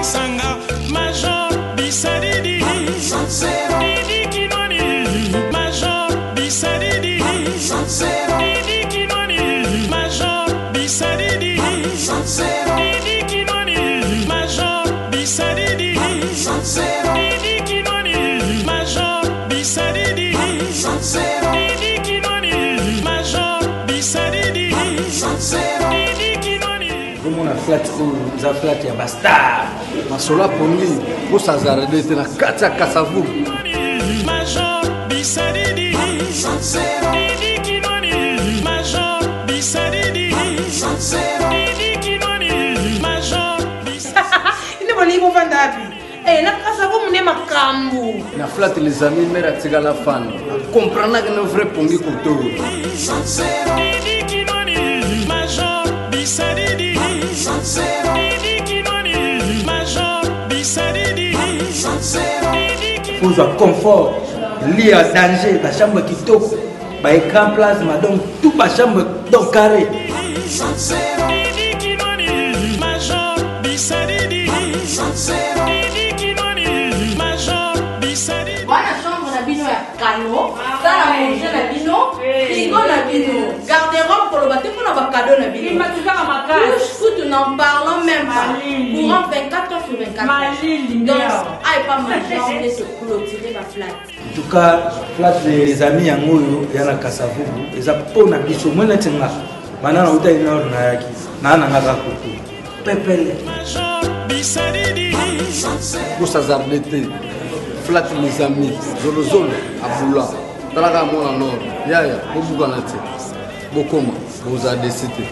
Sanga, Major Bisadidi, Didi Kinoni, Major Bisadidi, Didi Kinoni, Major Bisadidi, Didi Kinoni, Major Bisadidi, Didi Kinoni, Major Bisadidi, Didi Kinoni, Major Bisadidi, Didi Kinoni. Como na flat za flat ya basta masola pongi bosa zarede tena kata kasavu Major Bisadidi, Didi Kinoni, Major Bisadidi, Didi Kinoni, Major Bisadidi. Ine boli mo vandabi. Na casa vamos nem macambo. na flat les amis mera tsiga la fan comprendre que no vrai pongi koto Didi Kinoni, Major Bisadidi, Didi Kinoni, Major Bisadidi, Didi Kinoni. Pour un confort, lit à danger, la chambre qui toque, par écran plasma, donc tout la chambre donc carré. Didi Kinoni, Major Bisadidi, Didi Kinoni, Major Bisadidi. Wana chambre na bino ya kano, sala manger na bino, frigo na bino, garde-robe pour le bâtiment pour na cadeau na bino. Couche, n'en parlons même pas. Courant 24 heures sur 24 heures. Donc, aïe pas manger, on est se clôturer la flat. En tout cas, flat les amis en haut, il y a un cassavou, ils ont pas na biso, moi na tenga. Maintenant on est dans na yaki, na na ngaka kuku. Pepele. Major Bisadidi, bosa zarede flat les amis zolo zolo abula talaka mona nord yaya bobuka na te bokoma boza décité